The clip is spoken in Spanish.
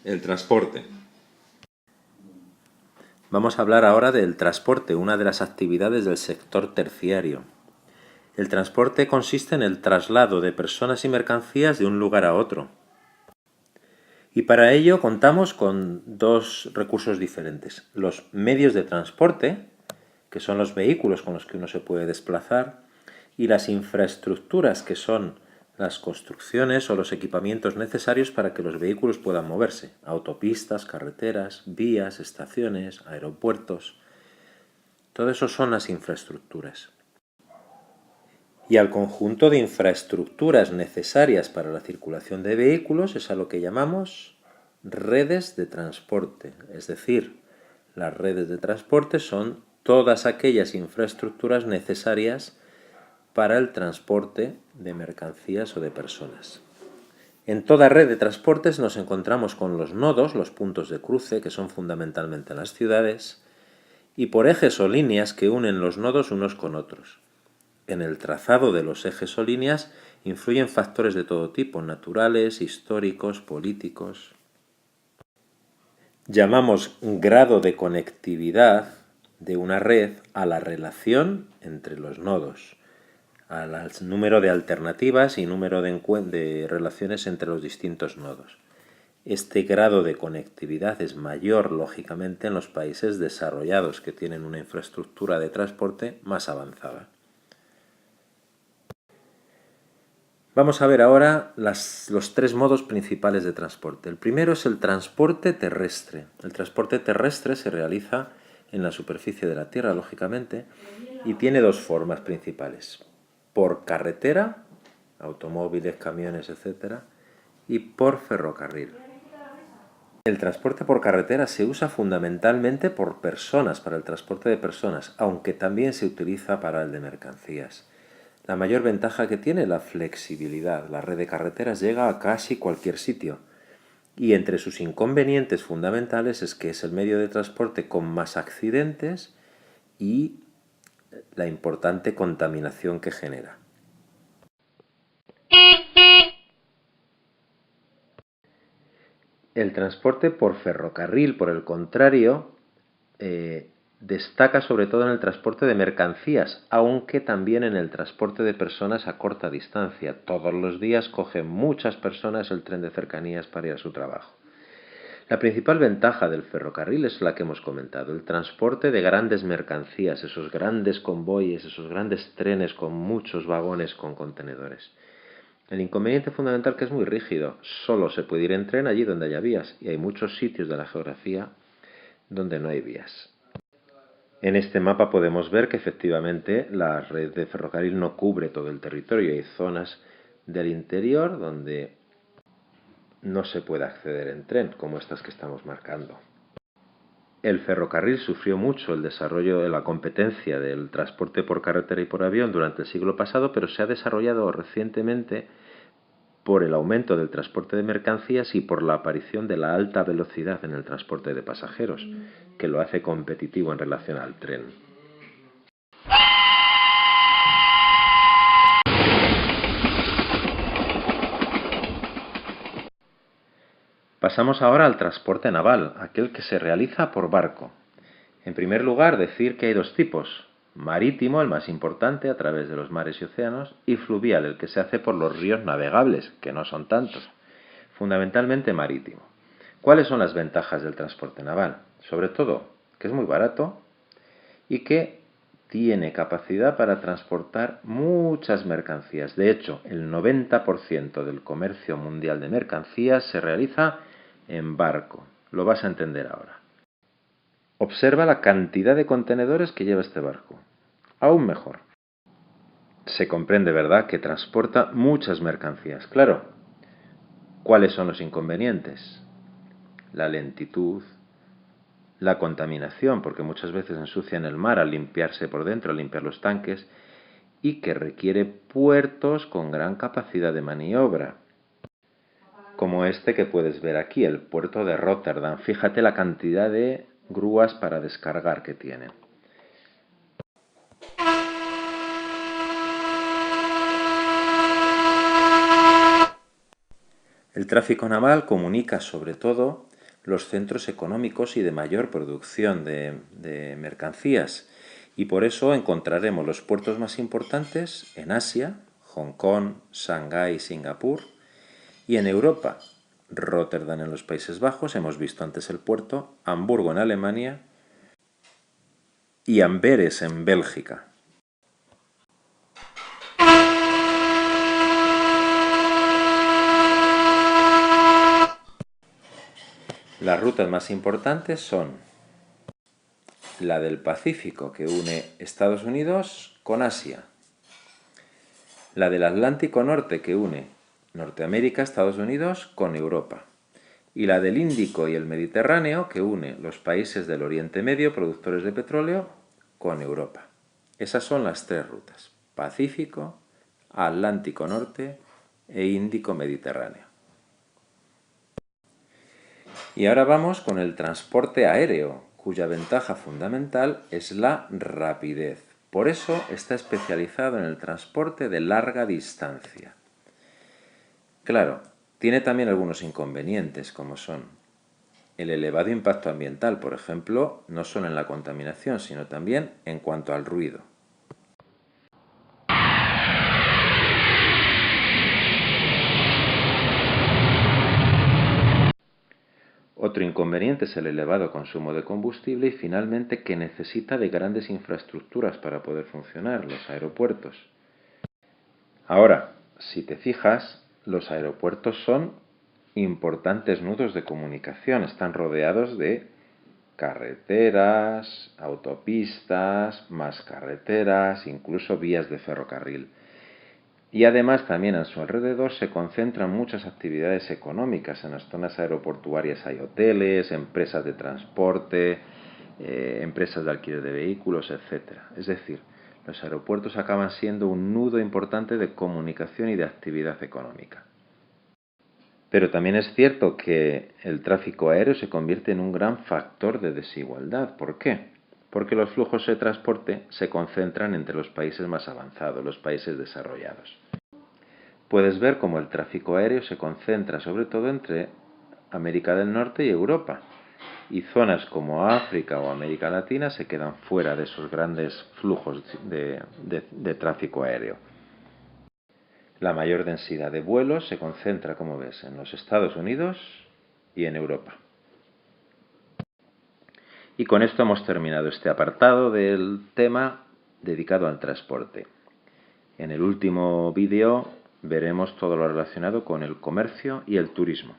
El transporte. Vamos a hablar ahora del transporte, una de las actividades del sector terciario. El transporte consiste en el traslado de personas y mercancías de un lugar a otro. Y para ello contamos con dos recursos diferentes. Los medios de transporte, que son los vehículos con los que uno se puede desplazar, y las infraestructuras, que son las construcciones o los equipamientos necesarios para que los vehículos puedan moverse. Autopistas, carreteras, vías, estaciones, aeropuertos. Todo eso son las infraestructuras. Y al conjunto de infraestructuras necesarias para la circulación de vehículos es a lo que llamamos redes de transporte. Es decir, las redes de transporte son todas aquellas infraestructuras necesarias para el transporte de mercancías o de personas. En toda red de transportes nos encontramos con los nodos, los puntos de cruce, que son fundamentalmente las ciudades, y por ejes o líneas que unen los nodos unos con otros. En el trazado de los ejes o líneas influyen factores de todo tipo, naturales, históricos, políticos. Llamamos grado de conectividad de una red a la relación entre los nodos, al número de alternativas y número de relaciones entre los distintos nodos. Este grado de conectividad es mayor, lógicamente, en los países desarrollados, que tienen una infraestructura de transporte más avanzada. Vamos a ver ahora los tres modos principales de transporte. El primero es el transporte terrestre. El transporte terrestre se realiza en la superficie de la Tierra, lógicamente, y tiene dos formas principales. Por carretera, automóviles, camiones, etc., y por ferrocarril. El transporte por carretera se usa fundamentalmente por personas, para el transporte de personas, aunque también se utiliza para el de mercancías. La mayor ventaja que tiene la flexibilidad. La red de carreteras llega a casi cualquier sitio. Y entre sus inconvenientes fundamentales es que es el medio de transporte con más accidentes y la importante contaminación que genera. El transporte por ferrocarril, por el contrario, destaca sobre todo en el transporte de mercancías, aunque también en el transporte de personas a corta distancia. Todos los días cogen muchas personas el tren de cercanías para ir a su trabajo. La principal ventaja del ferrocarril es la que hemos comentado, el transporte de grandes mercancías, esos grandes convoyes, esos grandes trenes con muchos vagones con contenedores. El inconveniente fundamental es que es muy rígido, solo se puede ir en tren allí donde haya vías, y hay muchos sitios de la geografía donde no hay vías. En este mapa podemos ver que efectivamente la red de ferrocarril no cubre todo el territorio. Hay zonas del interior donde no se puede acceder en tren, como estas que estamos marcando. El ferrocarril sufrió mucho el desarrollo de la competencia del transporte por carretera y por avión durante el siglo pasado, pero se ha desarrollado recientemente por el aumento del transporte de mercancías y por la aparición de la alta velocidad en el transporte de pasajeros, que lo hace competitivo en relación al tren. Pasamos ahora al transporte naval, aquel que se realiza por barco. En primer lugar, decir que hay dos tipos: marítimo, el más importante, a través de los mares y océanos, y fluvial, el que se hace por los ríos navegables, que no son tantos. Fundamentalmente marítimo. ¿Cuáles son las ventajas del transporte naval? Sobre todo, que es muy barato y que tiene capacidad para transportar muchas mercancías. De hecho, el 90% del comercio mundial de mercancías se realiza en barco. Lo vas a entender ahora. Observa la cantidad de contenedores que lleva este barco. Aún mejor. Se comprende, ¿verdad?, que transporta muchas mercancías. Claro, ¿cuáles son los inconvenientes? La lentitud, la contaminación, porque muchas veces ensucian el mar al limpiarse por dentro, al limpiar los tanques, y que requiere puertos con gran capacidad de maniobra, como este que puedes ver aquí, el puerto de Róterdam. Fíjate la cantidad de grúas para descargar que tiene. El tráfico naval comunica sobre todo los centros económicos y de mayor producción de mercancías, y por eso encontraremos los puertos más importantes en Asia, Hong Kong, Shanghái y Singapur, y en Europa, Rotterdam en los Países Bajos, hemos visto antes el puerto, Hamburgo en Alemania y Amberes en Bélgica. Las rutas más importantes son la del Pacífico, que une Estados Unidos con Asia, la del Atlántico Norte, que une Norteamérica, Estados Unidos con Europa, y la del Índico y el Mediterráneo, que une los países del Oriente Medio, productores de petróleo, con Europa. Esas son las tres rutas: Pacífico, Atlántico Norte e Índico Mediterráneo. Y ahora vamos con el transporte aéreo, cuya ventaja fundamental es la rapidez. Por eso está especializado en el transporte de larga distancia. Claro, tiene también algunos inconvenientes, como son el elevado impacto ambiental, por ejemplo, no solo en la contaminación, sino también en cuanto al ruido. Otro inconveniente es el elevado consumo de combustible y finalmente que necesita de grandes infraestructuras para poder funcionar, los aeropuertos. Ahora, si te fijas, los aeropuertos son importantes nudos de comunicación, están rodeados de carreteras, autopistas, más carreteras, incluso vías de ferrocarril. Y además también a su alrededor se concentran muchas actividades económicas. En las zonas aeroportuarias hay hoteles, empresas de transporte, empresas de alquiler de vehículos, etc. Es decir, los aeropuertos acaban siendo un nudo importante de comunicación y de actividad económica. Pero también es cierto que el tráfico aéreo se convierte en un gran factor de desigualdad. ¿Por qué? Porque los flujos de transporte se concentran entre los países más avanzados, los países desarrollados. Puedes ver cómo el tráfico aéreo se concentra sobre todo entre América del Norte y Europa, y zonas como África o América Latina se quedan fuera de esos grandes flujos de tráfico aéreo. La mayor densidad de vuelos se concentra, como ves, en los Estados Unidos y en Europa. Y con esto hemos terminado este apartado del tema dedicado al transporte. En el último vídeo veremos todo lo relacionado con el comercio y el turismo.